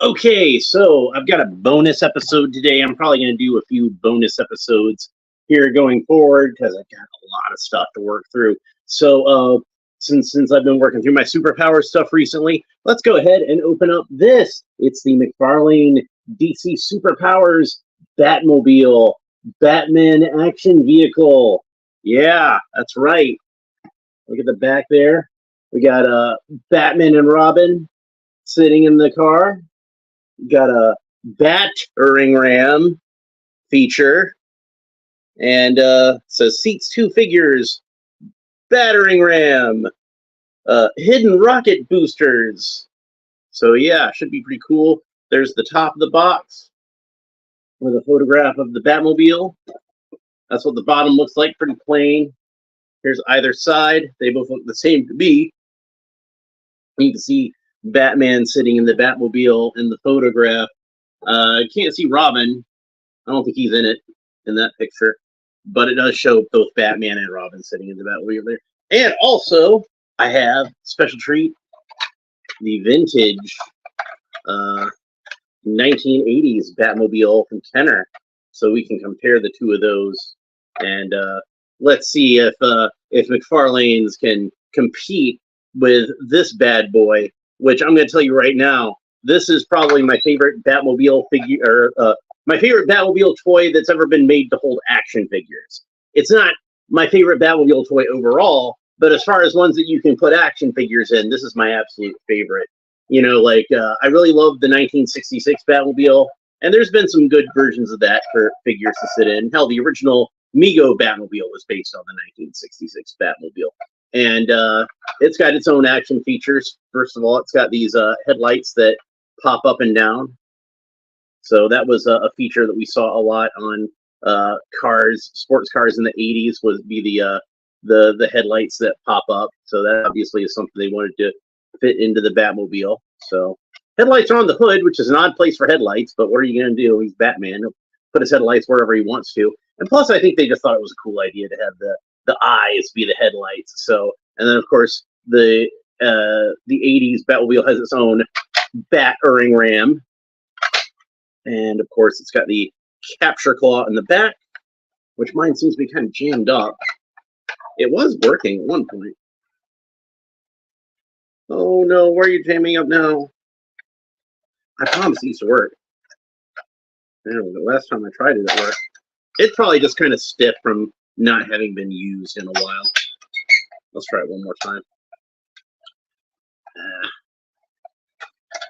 Okay, so I've got a bonus episode today. I'm probably going to do a few bonus episodes here going forward because I've got a lot of stuff to work through. So, since I've been working through my superpower stuff recently, let's go ahead and open up this. It's the Mcfarlane DC Superpowers Batmobile Batman action vehicle. Yeah, that's right. Look at the back there. We got Batman and Robin sitting in the car. Got a Bat-ring ram feature, and says seats two figures, battering ram, hidden rocket boosters. So yeah, should be pretty cool. There's the top of the box with a photograph of the Batmobile. That's what the bottom looks like, pretty plain. Here's either side. They both look the same to me. You can see Batman sitting in the Batmobile in the photograph. Can't see Robin. I don't think he's in that picture, but it does show both Batman and Robin sitting in the Batmobile there. And also, I have special treat, the vintage 1980s Batmobile from Kenner, so we can compare the two of those, and let's see if McFarlane's can compete with this bad boy. Which I'm going to tell you right now, this is probably my favorite Batmobile figure, my favorite Batmobile toy that's ever been made to hold action figures. It's not my favorite Batmobile toy overall, but as far as ones that you can put action figures in, this is my absolute favorite. You know, like, I really love the 1966 Batmobile, and there's been some good versions of that for figures to sit in. Hell, the original Mego Batmobile was based on the 1966 Batmobile. And it's got its own action features. First of all, it's got these headlights that pop up and down. So that was a feature that we saw a lot on cars, sports cars in the 80s, would be the headlights that pop up. So that obviously is something they wanted to fit into the Batmobile. So headlights are on the hood, which is an odd place for headlights, but what are you going to do? He's Batman. He'll put his headlights wherever he wants to. And plus, I think they just thought it was a cool idea to have the eyes be the headlights. So, and then of course the 80s Batmobile has its own Bat-ring ram, and of course it's got the capture claw in the back, which mine seems to be kind of jammed up. It was working at one point. Oh no, where are you jamming up now? I promise it used to work. Anyway, the last time I tried it, it worked. It's probably just kind of stiff from not having been used in a while. Let's try it one more time.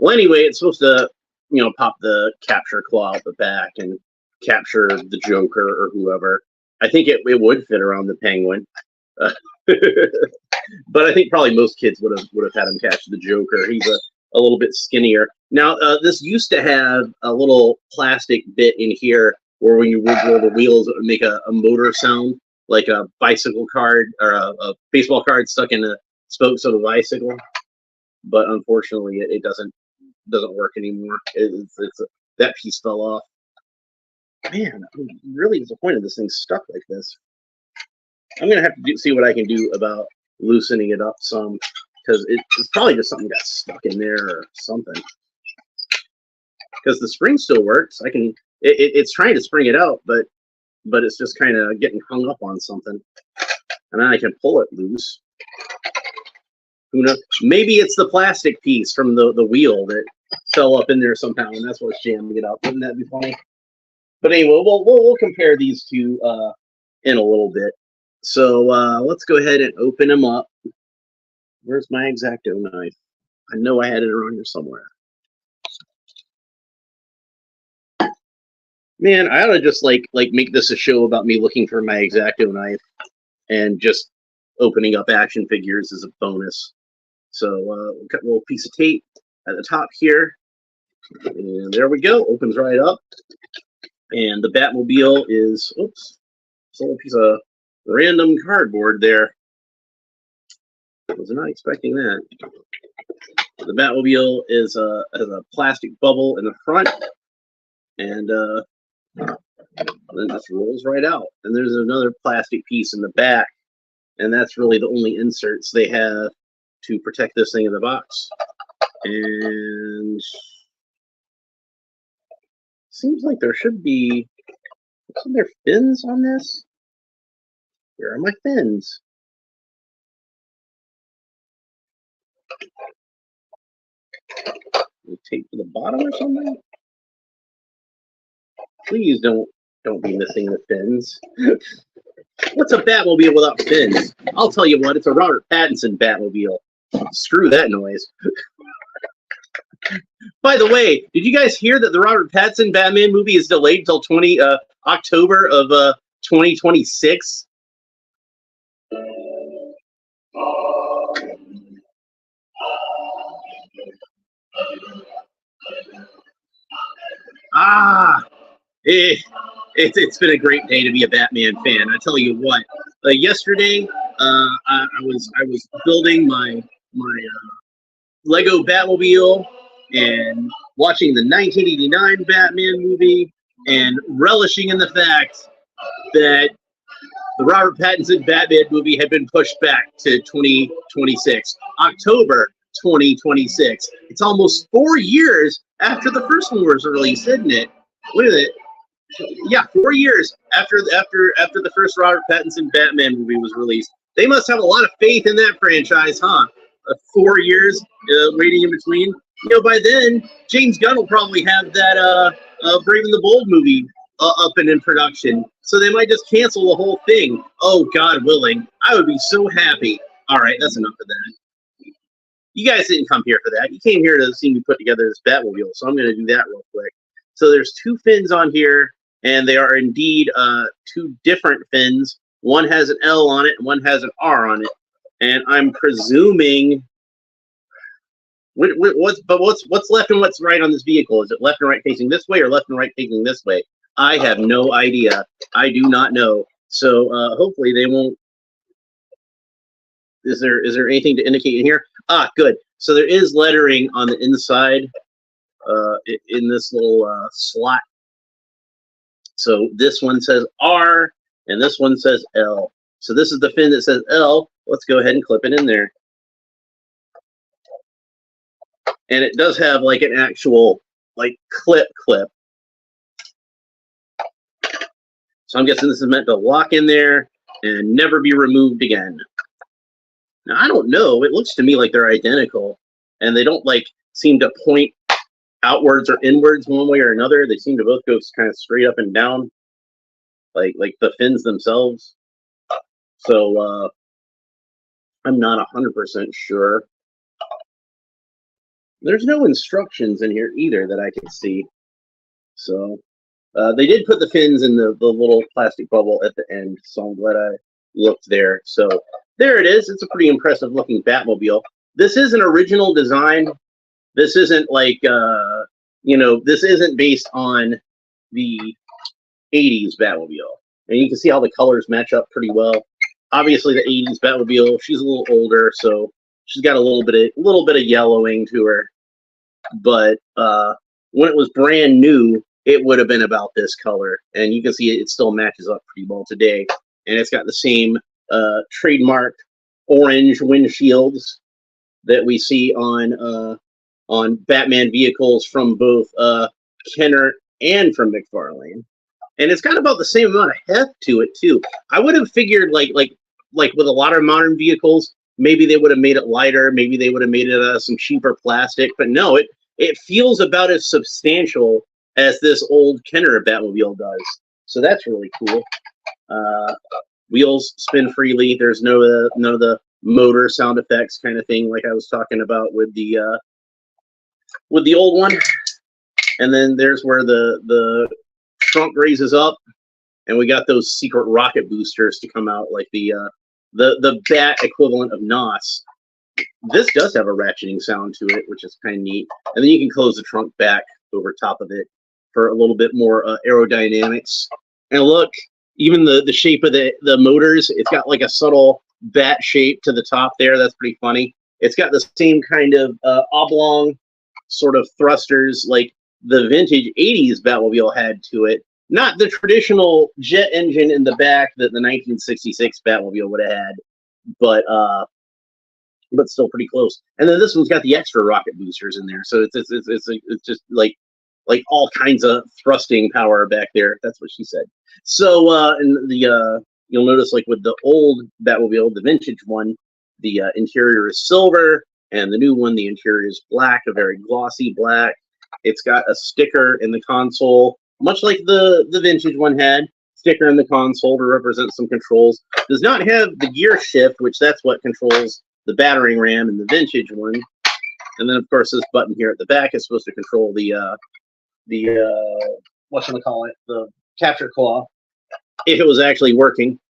Well, anyway, it's supposed to, you know, pop the capture claw out the back and capture the Joker or whoever. I think it would fit around the Penguin, but I think probably most kids would have had him catch the Joker. He's a little bit skinnier. Now, this used to have a little plastic bit in here where when you would roll the wheels, it would make a motor sound, like a bicycle card or a baseball card stuck in the spokes of a bicycle. But unfortunately, it doesn't work anymore. That piece fell off. Man, I'm really disappointed this thing's stuck like this. I'm gonna have to see what I can do about loosening it up some, because it's probably just something got stuck in there or something. Because the spring still works. It's trying to spring it out, but it's just kind of getting hung up on something. And then I can pull it loose. Who knows? Maybe it's the plastic piece from the wheel that fell up in there somehow, and that's what's jamming it up. Wouldn't that be funny? But anyway, we'll compare these two in a little bit. So let's go ahead and open them up. Where's my X-Acto knife? I know I had it around here somewhere. Man, I ought to just like make this a show about me looking for my X-Acto knife and just opening up action figures as a bonus. So we'll cut a little piece of tape at the top here, and there we go. Opens right up, and the Batmobile is, oops, it's a little piece of random cardboard there. I was not expecting that. The Batmobile has a plastic bubble in the front, and then just rolls right out. And there's another plastic piece in the back, and that's really the only inserts they have to protect this thing in the box. And Seems like there should be. Are there fins on this? Where are my fins? Tape to the bottom or something? Please don't be missing the fins. What's a Batmobile without fins? I'll tell you what, it's a Robert Pattinson Batmobile. Screw that noise. By the way, did you guys hear that the Robert Pattinson Batman movie is delayed until October of 2026? It's been a great day to be a Batman fan. I tell you what. Yesterday, I was building my Lego Batmobile and watching the 1989 Batman movie and relishing in the fact that the Robert Pattinson Batman movie had been pushed back to 2026, October 2026. It's almost 4 years after the first one was released, isn't it? What is it? Yeah, 4 years after the first Robert Pattinson Batman movie was released. They must have a lot of faith in that franchise, huh? 4 years waiting in between. You know, by then James Gunn will probably have that Brave and the Bold movie up and in production, so they might just cancel the whole thing. Oh, God willing, I would be so happy. All right, that's enough of that. You guys didn't come here for that. You came here to see me put together this Batmobile, so I'm going to do that real quick. So there's 2 fins on here, and they are indeed 2 different fins. One has an L on it, and one has an R on it. And I'm presuming what's left and what's right on this vehicle? Is it left and right facing this way or left and right facing this way? I have no idea. I do not know. So hopefully they won't. Is there anything to indicate in here? Ah, good. So there is lettering on the inside in this little slot. So this one says R and this one says L. So this is the fin that says L. Let's go ahead and clip it in there. And it does have like an actual like clip. So I'm guessing this is meant to lock in there and never be removed again. Now, I don't know. It looks to me like they're identical. And they don't like seem to point outwards or inwards one way or another. They seem to both go kind of straight up and down, like the fins themselves. So I'm not 100% sure. There's no instructions in here either that I can see. So they did put the fins in the little plastic bubble at the end, so I'm glad I looked there. So there it is. It's a pretty impressive looking Batmobile. This is an original design. This isn't like, this isn't based on the 80s Batmobile. And you can see how the colors match up pretty well. Obviously, the 80s Batmobile, she's a little older, so she's got a little bit of yellowing to her. But when it was brand new, it would have been about this color. And you can see it still matches up pretty well today. And it's got the same trademark orange windshields that we see on Batman vehicles from both Kenner and from Mcfarlane. And it's got about the same amount of heft to it too. I would have figured like with a lot of modern vehicles, maybe they would have made it lighter, maybe they would have made it out of some cheaper plastic, but no, it feels about as substantial as this old Kenner Batmobile does. So that's really cool. Wheels spin freely. There's none of the motor sound effects kind of thing like I was talking about with the old one. And then there's where the trunk raises up, and we got those secret rocket boosters to come out like the Bat equivalent of NOS. This does have a ratcheting sound to it, which is kind of neat. And then you can close the trunk back over top of it for a little bit more aerodynamics. And look, even the shape of the motors, it's got like a subtle bat shape to the top there. That's pretty funny. It's got the same kind of oblong sort of thrusters like the vintage 80s Batmobile had to it. Not the traditional jet engine in the back that the 1966 Batmobile would have had, but still pretty close. And then this one's got the extra rocket boosters in there, so it's just like like all kinds of thrusting power back there. That's what she said. So in the you'll notice like with the old Batmobile, the vintage one, the interior is silver, and the new one, the interior is black, a very glossy black. It's got a sticker in the console, much like the vintage one had. Sticker in the console to represent some controls. Does not have the gear shift, which that's what controls the battering ram in the vintage one. And then of course this button here at the back is supposed to control the whatchamacallit, the capture claw, if it was actually working.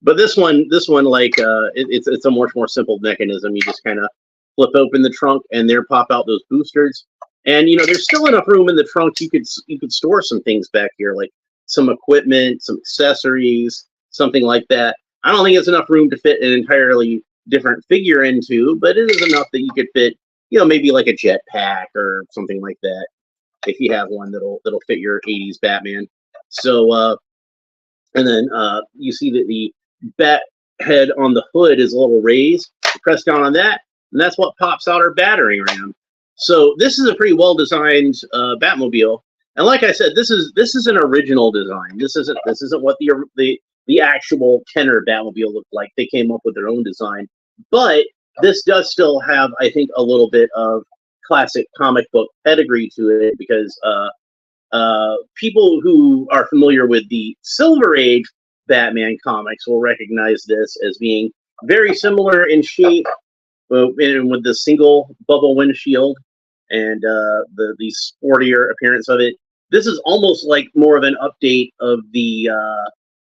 But this one like it's a much more simple mechanism. You just kind of flip open the trunk and there pop out those boosters. And you know, there's still enough room in the trunk. You could store some things back here, like some equipment, some accessories, something like that. I don't think it's enough room to fit an entirely different figure into, but it is enough that you could fit, you know, maybe like a jetpack or something like that, if you have one that'll fit your 80s Batman. So and then you see that the bat head on the hood is a little raised. You press down on that, and that's what pops out our battering ram. So this is a pretty well designed Batmobile. And like I said, this is an original design. This isn't what the actual Kenner Batmobile looked like. They came up with their own design, but this does still have, I think, a little bit of classic comic book pedigree to it, because people who are familiar with the Silver Age Batman comics will recognize this as being very similar in shape, and with the single bubble windshield and the sportier appearance of it. This is almost like more of an update of the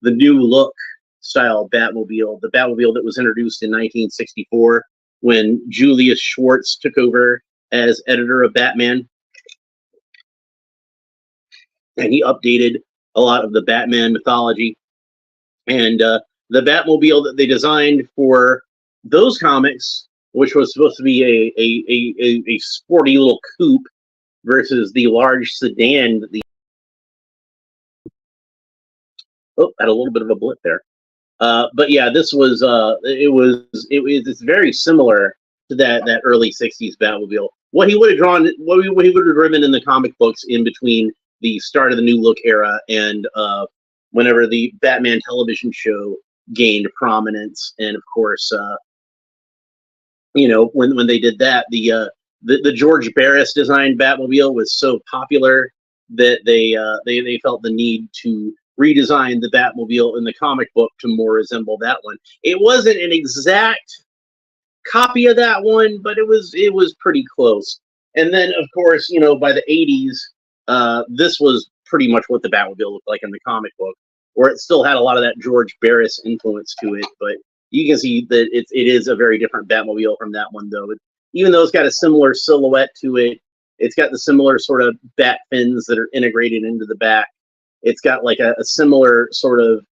new look style Batmobile, the Batmobile that was introduced in 1964 when Julius Schwartz took over as editor of Batman. And he updated a lot of the Batman mythology. And the Batmobile that they designed for those comics, which was supposed to be a sporty little coupe versus the large sedan that had a little bit of a blip there. But yeah, this was it's very similar to that early 60s Batmobile. What he would have driven in the comic books in between the start of the New Look era and whenever the Batman television show gained prominence. And of course, you know, when they did that, the George Barris designed Batmobile was so popular that they felt the need to redesign the Batmobile in the comic book to more resemble that one. It wasn't an exact copy of that one, but it was pretty close. And then, of course, you know, by the 80s, this was pretty much what the Batmobile looked like in the comic book, where it still had a lot of that George Barris influence to it, but you can see that it is a very different Batmobile from that one, though. Even though it's got a similar silhouette to it, it's got the similar sort of bat fins that are integrated into the back. It's got like a similar sort of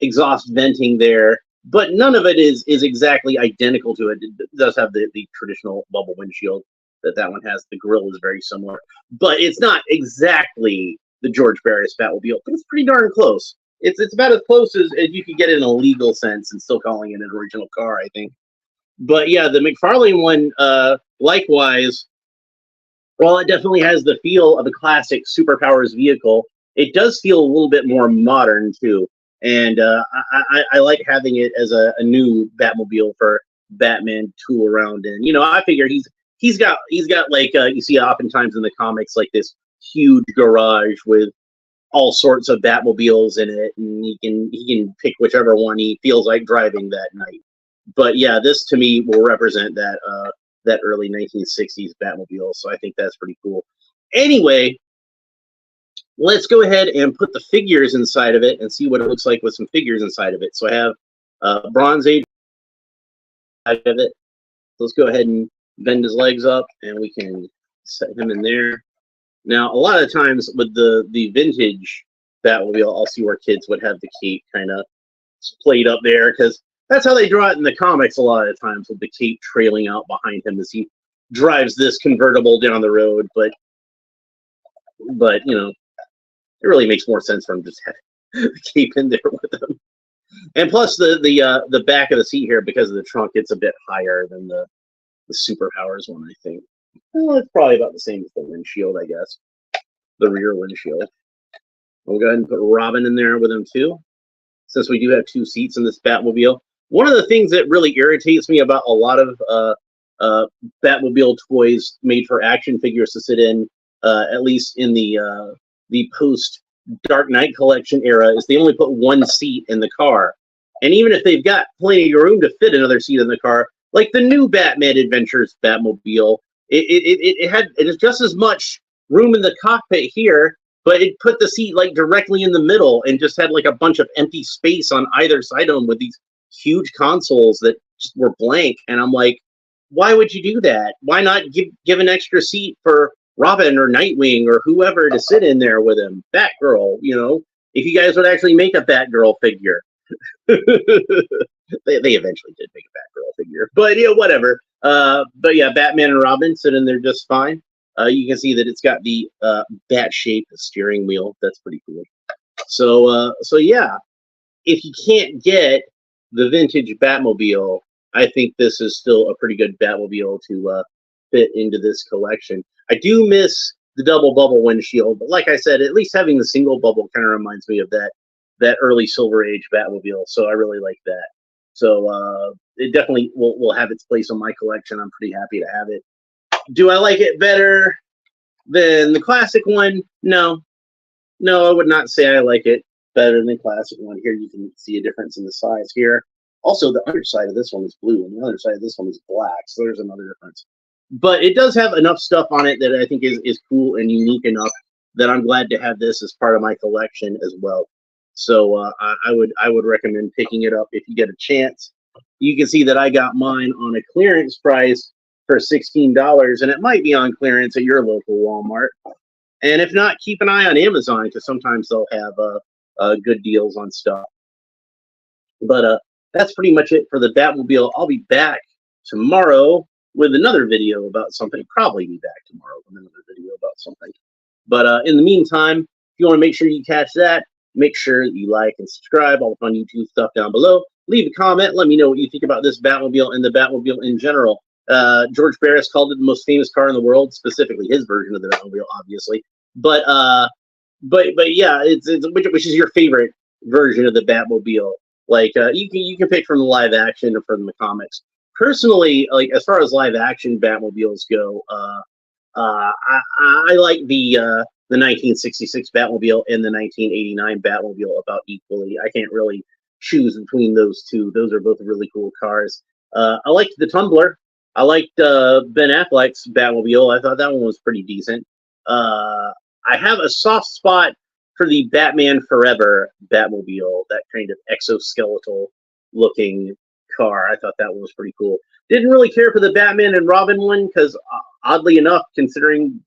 exhaust venting there, but none of it is exactly identical to it. It does have the traditional bubble windshield that one has. The grille is very similar, but it's not exactly the George Barris Batmobile, but it's pretty darn close. It's about as close as you could get in a legal sense and still calling it an original car, I think. But yeah, the Mcfarlane one, likewise, while it definitely has the feel of a classic superpowers vehicle, it does feel a little bit more modern too. And I like having it as a new Batmobile for Batman tool around in. You know, I figure he's got like you see oftentimes in the comics, like this huge garage with all sorts of Batmobiles in it, and he can pick whichever one he feels like driving that night. But yeah, this to me will represent that early 1960s Batmobile, so I think that's pretty cool. Anyway, let's go ahead and put the figures inside of it and see what it looks like with some figures inside of it. So I have Bronze Age of it. Let's go ahead and bend his legs up, and we can set him in there. Now, a lot of times with the vintage Batmobile, I'll see where kids would have the cape kind of splayed up there, because that's how they draw it in the comics a lot of times, with the cape trailing out behind him as he drives this convertible down the road. But you know, it really makes more sense for him to just have the cape in there with him. And plus the back of the seat here, because of the trunk, it's a bit higher than the superpowers one, I think. Well, it's probably about the same as the windshield, I guess. the rear windshield. We'll go ahead and put Robin in there with him too, since we do have 2 seats in this Batmobile. One of the things that really irritates me about a lot of Batmobile toys made for action figures to sit in, at least in the post Dark Knight collection era, is they only put 1 seat in the car. And even if they've got plenty of room to fit another seat in the car, like the new Batman Adventures Batmobile, it is just as much room in the cockpit here, but it put the seat like directly in the middle and just had like a bunch of empty space on either side of them with these huge consoles that just were blank. And I'm like, why would you do that? Why not give an extra seat for Robin or Nightwing or whoever to sit in there with him? Batgirl, you know, if you guys would actually make a Batgirl figure. they eventually did make a Batgirl figure, but yeah, whatever. But yeah, Batman and Robin sit in there just fine. You can see that it's got the bat-shaped steering wheel. That's pretty cool. So yeah, if you can't get the vintage Batmobile, I think this is still a pretty good Batmobile to fit into this collection. I do miss the double bubble windshield, but like I said, at least having the single bubble kind of reminds me of that early Silver Age Batmobile. So I really like that. So it definitely will have its place in my collection. I'm pretty happy to have it. Do I like it better than the classic one? No, I would not say I like it better than the classic one. Here you can see a difference in the size here. Also, the underside of this one is blue, and the other side of this one is black, so there's another difference. But it does have enough stuff on it that I think is cool and unique enough that I'm glad to have this as part of my collection as well. So I would recommend picking it up if you get a chance. You can see that I got mine on a clearance price for $16, and it might be on clearance at your local Walmart. And if not, keep an eye on Amazon, because sometimes they'll have good deals on stuff. But that's pretty much it for the Batmobile. I'll be back tomorrow with another video about something. Probably be back tomorrow with another video about something. But in the meantime, if you want to make sure you catch that, make sure that you like and subscribe. All the fun YouTube stuff down below. Leave a comment. Let me know what you think about this Batmobile and the Batmobile in general. George Barris called it the most famous car in the world, specifically his version of the Batmobile, obviously. But yeah, it's which is your favorite version of the Batmobile? Like you can pick from the live action or from the comics. Personally, like as far as live action Batmobiles go, I like the 1966 Batmobile and the 1989 Batmobile about equally. I can't really choose between those two. Those are both really cool cars. I liked the Tumbler. I liked Ben Affleck's Batmobile. I thought that one was pretty decent. I have a soft spot for the Batman Forever Batmobile, that kind of exoskeletal looking car. I thought that one was pretty cool. Didn't really care for the Batman and Robin one because oddly enough, considering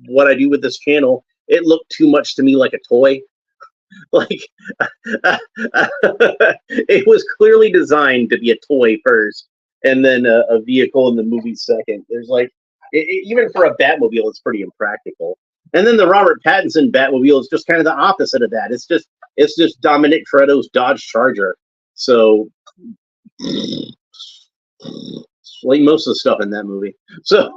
what I do with this channel, it looked too much to me like a toy. Like it was clearly designed to be a toy first and then a vehicle in the movie second. There's like even for a Batmobile, it's pretty impractical. And then the Robert Pattinson Batmobile is just kind of the opposite of that. It's just Dominic Toretto's Dodge Charger. So like most of the stuff in that movie. So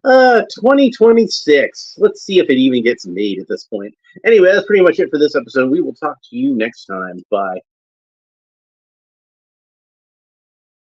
2026. Let's see if it even gets made at this point. Anyway, that's pretty much it for this episode. We will talk to you next time. Bye.